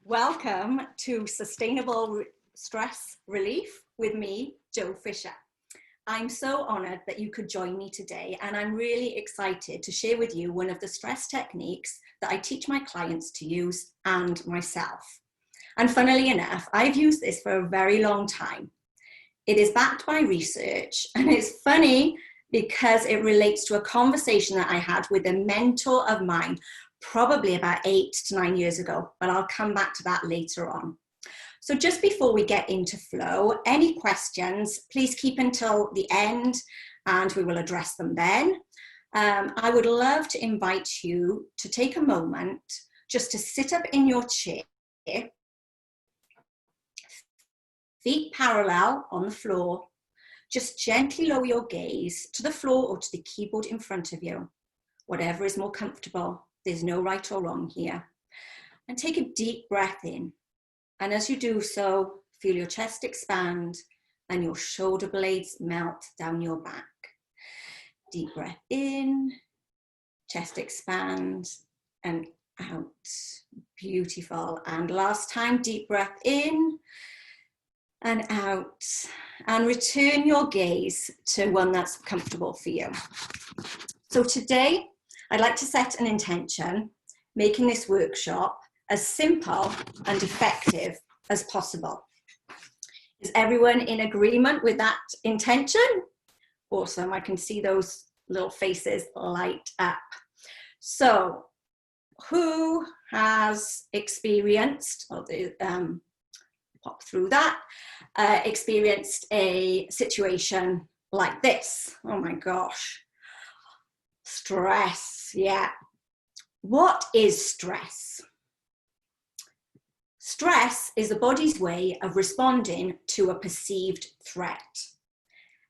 Welcome to Sustainable Stress Relief with me, Jo Fisher. I'm so honoured that you could join me today, and I'm really excited to share with you one of the stress techniques that I teach my clients to use and myself. And funnily enough, I've used this for a very long time. It is backed by research, and it's funny because it relates to a conversation that I had with a mentor of mine probably about 8 to 9 years ago, but I'll come back to that later on. So just before we get into flow, any questions, please keep until the end and we will address them then. I would love to invite you to take a moment just to sit up in your chair, feet parallel on the floor. Just gently lower your gaze to the floor or to the keyboard in front of you, whatever is more comfortable. There's no right or wrong here. And take a deep breath in. And as you do so, feel your chest expand and your shoulder blades melt down your back. Deep breath in, chest expand and out. Beautiful. And last time, deep breath in and out. And return your gaze to one that's comfortable for you. So today, I'd like to set an intention, making this workshop as simple and effective as possible. Is everyone in agreement with that intention? Awesome, I can see those little faces light up. So, who has experienced, pop through that, experienced a situation like this? Oh my gosh. Stress, yeah. What is stress? Stress is the body's way of responding to a perceived threat.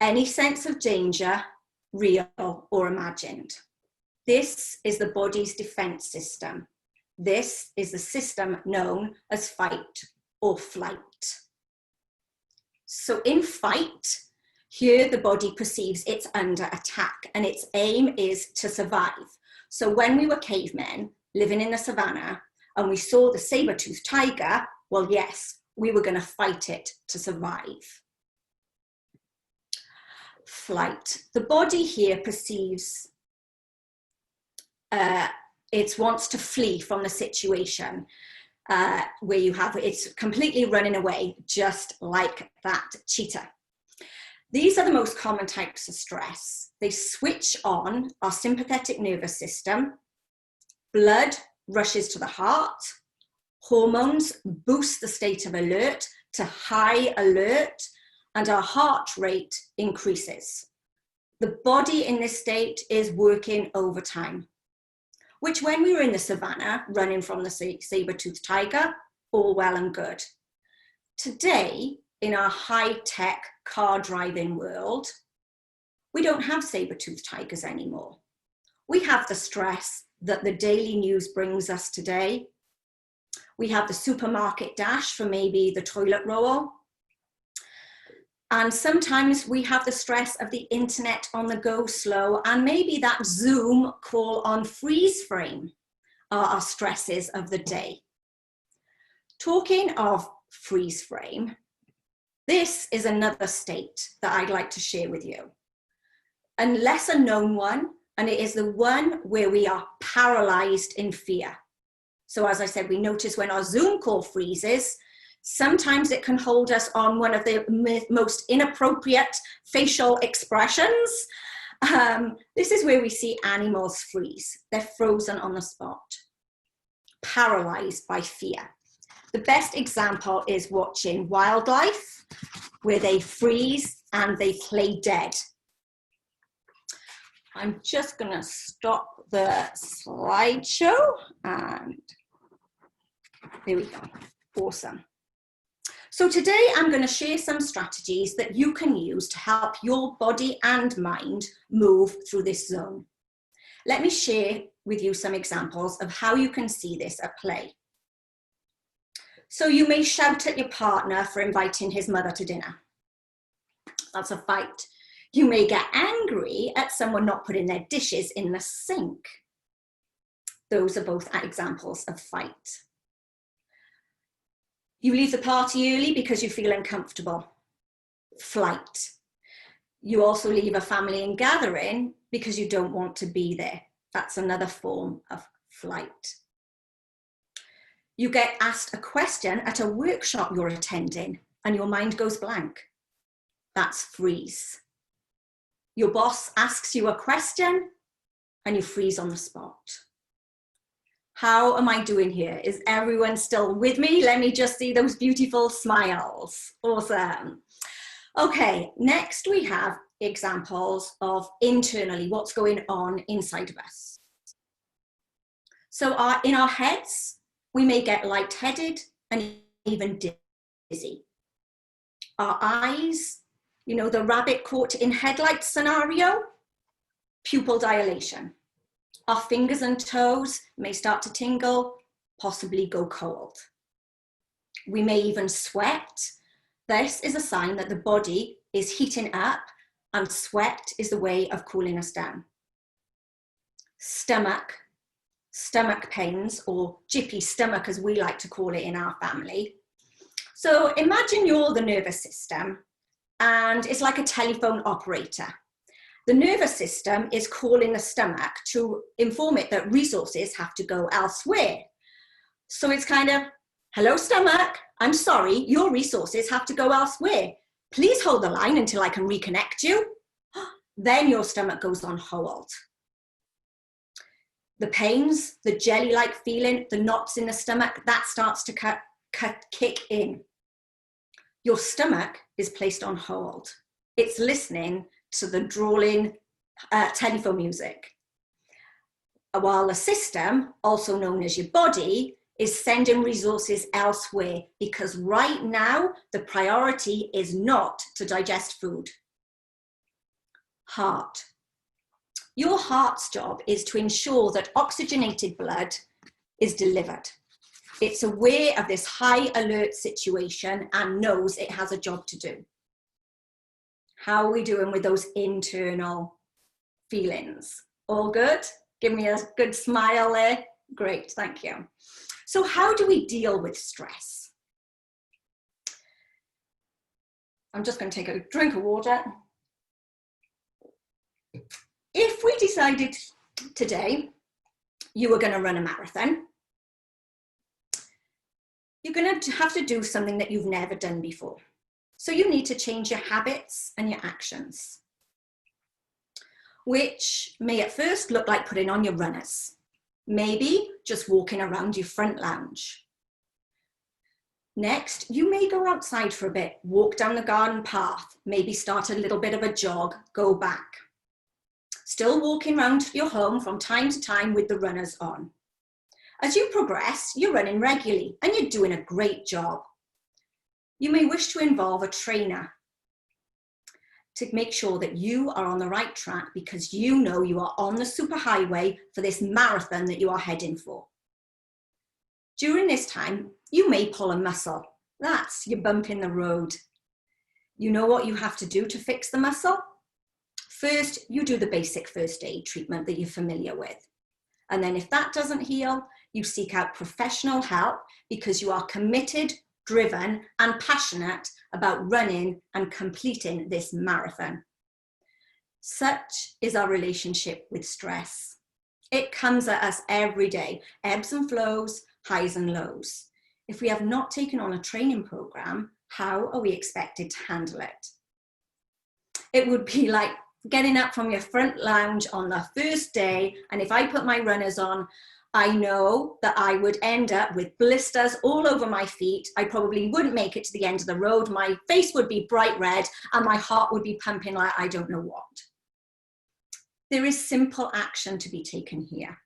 Any sense of danger, real or imagined. This is the body's defense system. This is the system known as fight or flight. So in fight, here the body perceives it's under attack and its aim is to survive. So when we were cavemen living in the savannah and we saw the saber-toothed tiger, well, yes, we were going to fight it to survive. Flight. The body here perceives it wants to flee from the situation where you have it's completely running away, just like that cheetah. These are the most common types of stress. They switch on our sympathetic nervous system, blood rushes to the heart, hormones boost the state of alert to high alert, and our heart rate increases. The body in this state is working overtime, which when we were in the savannah, running from the saber-toothed tiger, all well and good. Today, in our high-tech car driving world, we don't have saber-toothed tigers anymore. We have the stress that the daily news brings us today. We have the supermarket dash for maybe the toilet roll. And sometimes we have the stress of the internet on the go slow, and maybe that Zoom call on freeze frame are our stresses of the day. Talking of freeze frame, this is another state that I'd like to share with you. A lesser known one, and it is the one where we are paralyzed in fear. So as I said, we notice when our Zoom call freezes, sometimes it can hold us on one of the most inappropriate facial expressions. This is where we see animals freeze. They're frozen on the spot, paralyzed by fear. The best example is watching wildlife, where they freeze and they play dead. I'm just going to stop the slideshow and there we go. Awesome. So today I'm going to share some strategies that you can use to help your body and mind move through this zone. Let me share with you some examples of how you can see this at play. So you may shout at your partner for inviting his mother to dinner. That's a fight. You may get angry at someone not putting their dishes in the sink. Those are both examples of fight. You leave the party early because you feel uncomfortable. Flight. You also leave a family and gathering because you don't want to be there. That's another form of flight. You get asked a question at a workshop you're attending and your mind goes blank. That's freeze. Your boss asks you a question and you freeze on the spot. How am I doing here? Is everyone still with me? Let me just see those beautiful smiles. Awesome. Okay, next we have examples of internally what's going on inside of us. So in our heads, we may get lightheaded and even dizzy. Our eyes, you know, the rabbit caught in headlights scenario, pupil dilation. Our fingers and toes may start to tingle, possibly go cold. We may even sweat. This is a sign that the body is heating up, and sweat is the way of cooling us down. Stomach pains, or jippy stomach as we like to call it in our family. So imagine you're the nervous system and it's like a telephone operator. The nervous system is calling the stomach to inform it that resources have to go elsewhere. So it's kind of, hello stomach, I'm sorry, your resources have to go elsewhere. Please hold the line until I can reconnect you. Then your stomach goes on hold. The pains, the jelly-like feeling, the knots in the stomach, that starts to kick in. Your stomach is placed on hold. It's listening to the drawling telephone music. While the system, also known as your body, is sending resources elsewhere because right now the priority is not to digest food. Heart. Your heart's job is to ensure that oxygenated blood is delivered. It's aware of this high alert situation and knows it has a job to do. How are we doing with those internal feelings? All good? Give me a good smile there. Great, thank you. So how do we deal with stress? I'm just going to take a drink of water. If we decided today you were going to run a marathon, you're going to have to do something that you've never done before. So you need to change your habits and your actions, which may at first look like putting on your runners. Maybe just walking around your front lounge. Next, you may go outside for a bit, walk down the garden path, maybe start a little bit of a jog, go back. Still walking around your home from time to time with the runners on. As you progress, you're running regularly and you're doing a great job. You may wish to involve a trainer to make sure that you are on the right track because you know you are on the superhighway for this marathon that you are heading for. During this time, you may pull a muscle. That's your bump in the road. You know what you have to do to fix the muscle? First, you do the basic first aid treatment that you're familiar with. And then if that doesn't heal, you seek out professional help because you are committed, driven, and passionate about running and completing this marathon. Such is our relationship with stress. It comes at us every day, ebbs and flows, highs and lows. If we have not taken on a training program, how are we expected to handle it? It would be like getting up from your front lounge on the first day, and if I put my runners on, I know that I would end up with blisters all over my feet. I probably wouldn't make it to the end of the road. My face would be bright red and my heart would be pumping like I don't know what. There is simple action to be taken here.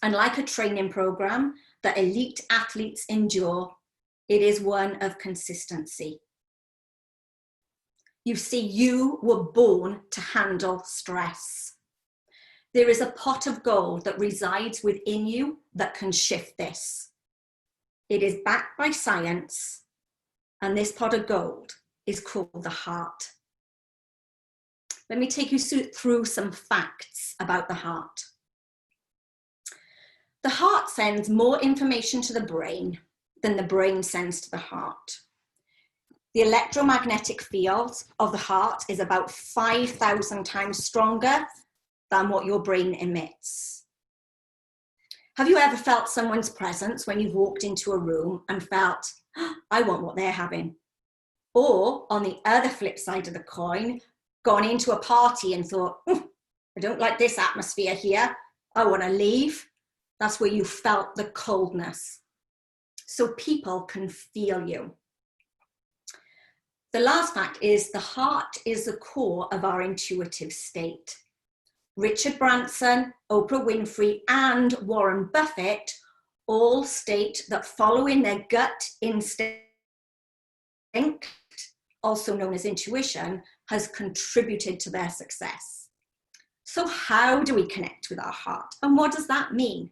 And like a training program that elite athletes endure, it is one of consistency. You see, you were born to handle stress. There is a pot of gold that resides within you that can shift this. It is backed by science, and this pot of gold is called the heart. Let me take you through some facts about the heart. The heart sends more information to the brain than the brain sends to the heart. The electromagnetic field of the heart is about 5,000 times stronger than what your brain emits. Have you ever felt someone's presence when you've walked into a room and felt, oh, I want what they're having? Or on the other flip side of the coin, gone into a party and thought, oh, I don't like this atmosphere here, I want to leave. That's where you felt the coldness. So people can feel you. The last fact is the heart is the core of our intuitive state. Richard Branson, Oprah Winfrey, and Warren Buffett all state that following their gut instinct, also known as intuition, has contributed to their success. So how do we connect with our heart? And what does that mean?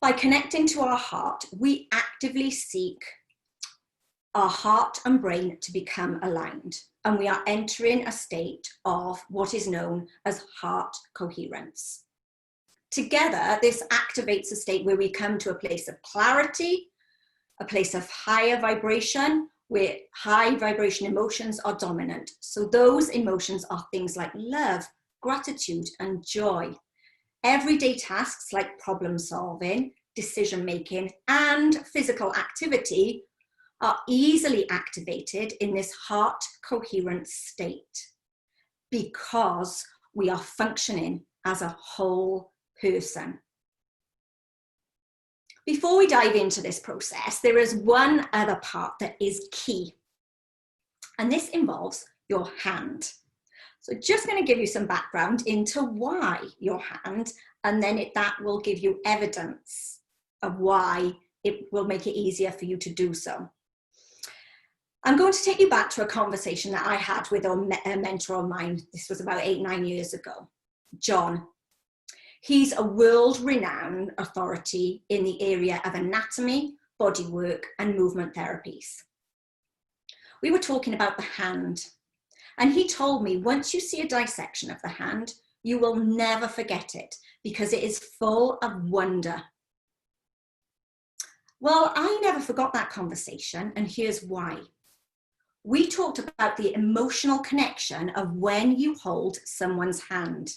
By connecting to our heart, we actively seek our heart and brain to become aligned, and we are entering a state of what is known as heart coherence. Together, this activates a state where we come to a place of clarity, a place of higher vibration, where high vibration emotions are dominant. So those emotions are things like love, gratitude, and joy. Everyday tasks like problem solving, decision making, and physical activity are easily activated in this heart coherence state because we are functioning as a whole person. Before we dive into this process, there is one other part that is key, and this involves your hand. So just going to give you some background into why your hand, and then that will give you evidence of why it will make it easier for you to do so. I'm going to take you back to a conversation that I had with a mentor of mine. This was about 8-9 years ago, John. He's a world-renowned authority in the area of anatomy, bodywork, and movement therapies. We were talking about the hand, and he told me once you see a dissection of the hand, you will never forget it because it is full of wonder. Well, I never forgot that conversation, and here's why. We talked about the emotional connection of when you hold someone's hand.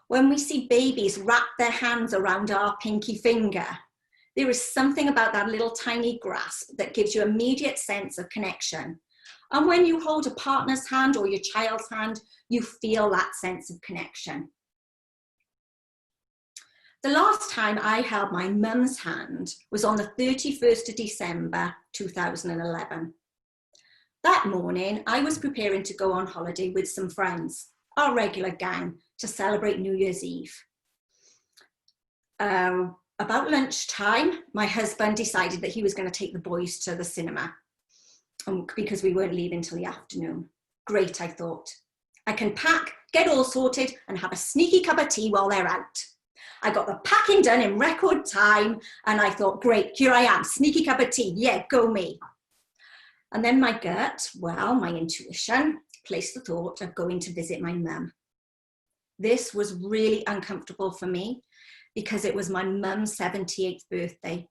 When we see babies wrap their hands around our pinky finger, there is something about that little tiny grasp that gives you an immediate sense of connection. And when you hold a partner's hand or your child's hand, you feel that sense of connection. The last time I held my mum's hand was on the 31st of December 2011. That morning, I was preparing to go on holiday with some friends, our regular gang, to celebrate New Year's Eve. About lunchtime, my husband decided that he was going to take the boys to the cinema because we weren't leaving till the afternoon. Great, I thought. I can pack, get all sorted, and have a sneaky cup of tea while they're out. I got the packing done in record time, and I thought, great, here I am, sneaky cup of tea, yeah, go me. And then my gut, well, my intuition, placed the thought of going to visit my mum. This was really uncomfortable for me because it was my mum's 78th birthday,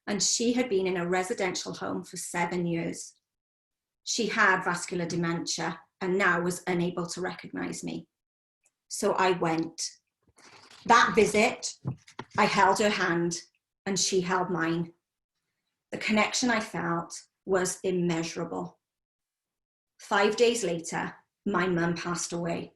and she had been in a residential home for 7 years. She had vascular dementia and now was unable to recognize me. So I went. That visit, I held her hand and she held mine. The connection I felt was immeasurable. 5 days later, my mum passed away.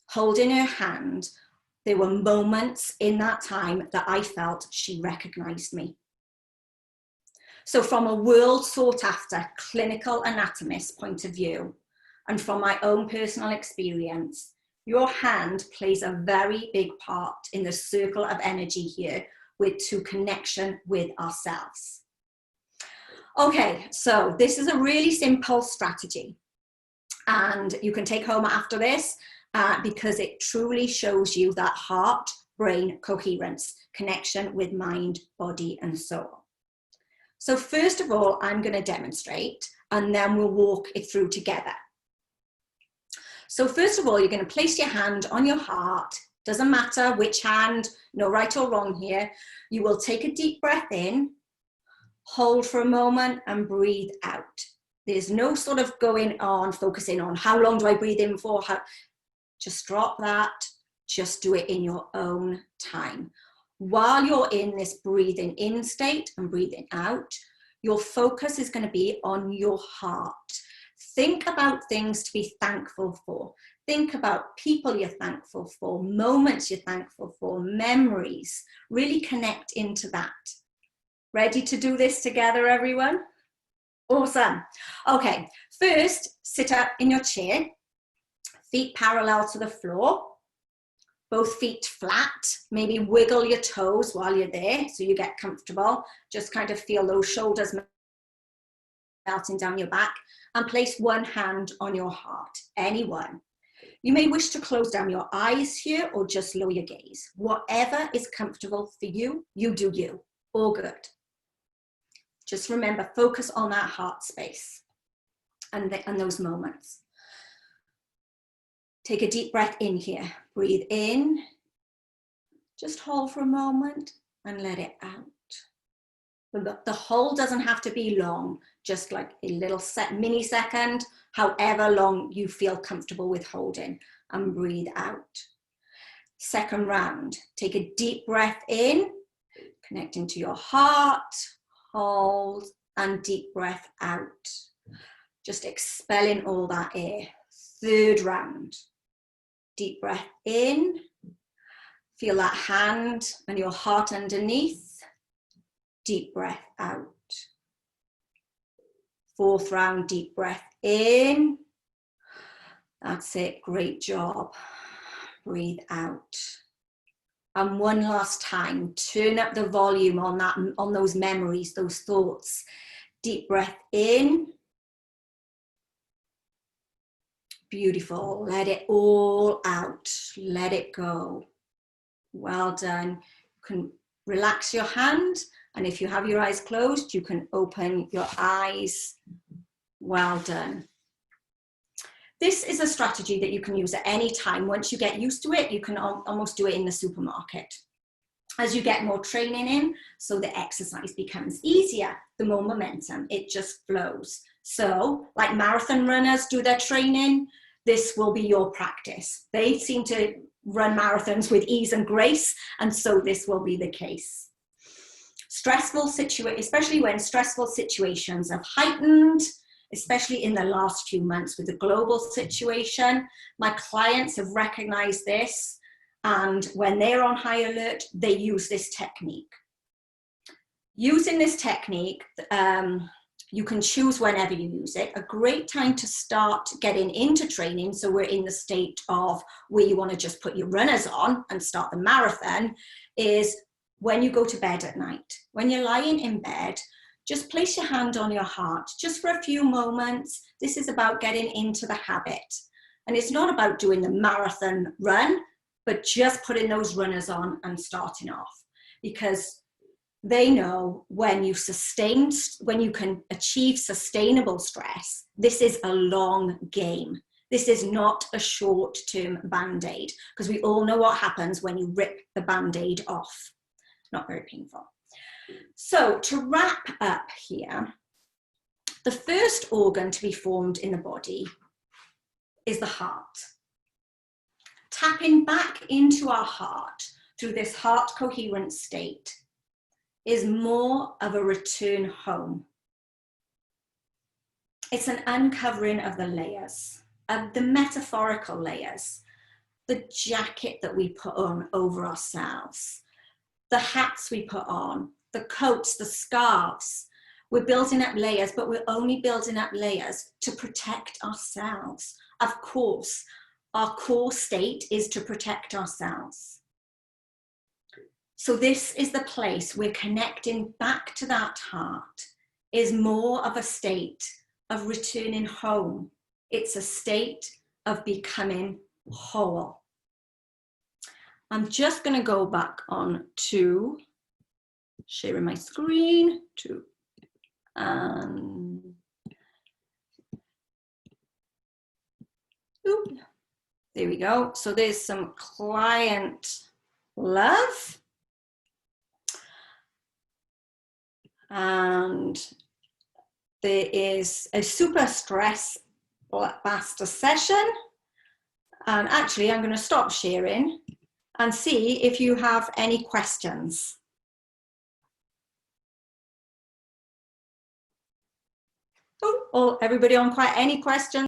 Holding her hand, there were moments in that time that I felt she recognized me. So from a world sought after clinical anatomist point of view, and from my own personal experience, your hand plays a very big part in the circle of energy here to connection with ourselves. Okay, so this is a really simple strategy, and you can take home after this because it truly shows you that heart-brain coherence, connection with mind, body, and soul. So first of all, I'm going to demonstrate, and then we'll walk it through together. So first of all, you're going to place your hand on your heart, Doesn't matter which hand, no right or wrong here. You will take a deep breath in, hold for a moment and breathe out. There's no sort of going on, focusing on how long do I breathe in for? Just drop that. Just do it in your own time. While you're in this breathing in state and breathing out, your focus is going to be on your heart. Think about things to be thankful for. Think about people you're thankful for, moments you're thankful for, memories. Really connect into that. Ready to do this together, everyone? Awesome. Okay, first, sit up in your chair, feet parallel to the floor, both feet flat. Maybe wiggle your toes while you're there so you get comfortable. Just kind of feel those shoulders melting down your back, and place one hand on your heart, any one. You may wish to close down your eyes here or just lower your gaze. Whatever is comfortable for you, you do you. All good. Just remember, focus on that heart space and those moments. Take a deep breath in here. Breathe in. Just hold for a moment and let it out. The hold doesn't have to be long, just like a little mini second, however long you feel comfortable with holding, and breathe out. Second round, take a deep breath in, connecting to your heart, hold, and deep breath out. Just expelling all that air. Third round, deep breath in, feel that hand and your heart underneath. Deep breath out. Fourth round, deep breath in. That's it, great job. Breathe out. And one last time, turn up the volume on those memories, those thoughts. Deep breath in. Beautiful, let it all out, let it go. Well done. You can relax your hand. And if you have your eyes closed, you can open your eyes. Well done. This is a strategy that you can use at any time. Once you get used to it, you can almost do it in the supermarket. As you get more training in, so the exercise becomes easier, the more momentum, it just flows. So, like marathon runners do their training, this will be your practice. They seem to run marathons with ease and grace, and so this will be the case. Especially when stressful situations have heightened, especially in the last few months with the global situation. My clients have recognized this, and when they're on high alert, they use this technique. Using this technique, you can choose whenever you use it. A great time to start getting into training, so we're in the state of where you want to just put your runners on and start the marathon, is when you go to bed at night. When you're lying in bed, just place your hand on your heart, just for a few moments. This is about getting into the habit. And it's not about doing the marathon run, but just putting those runners on and starting off. Because they know when you can achieve sustainable stress, this is a long game. This is not a short-term band-aid, because we all know what happens when you rip the band-aid off. Not very painful. So to wrap up here, the first organ to be formed in the body is the heart. Tapping back into our heart through this heart coherent state is more of a return home. It's an uncovering of the layers, of the metaphorical layers, the jacket that we put on over ourselves, the hats we put on, the coats, the scarves. We're building up layers, but we're only building up layers to protect ourselves. Of course, our core state is to protect ourselves. So this is the place we're connecting back to that heart, is more of a state of returning home. It's a state of becoming whole. I'm just going to go back on to sharing my screen There we go. So there's some client love. And there is a super stress master session. And actually, I'm going to stop sharing and see if you have any questions. Oh, everybody on quiet, any questions?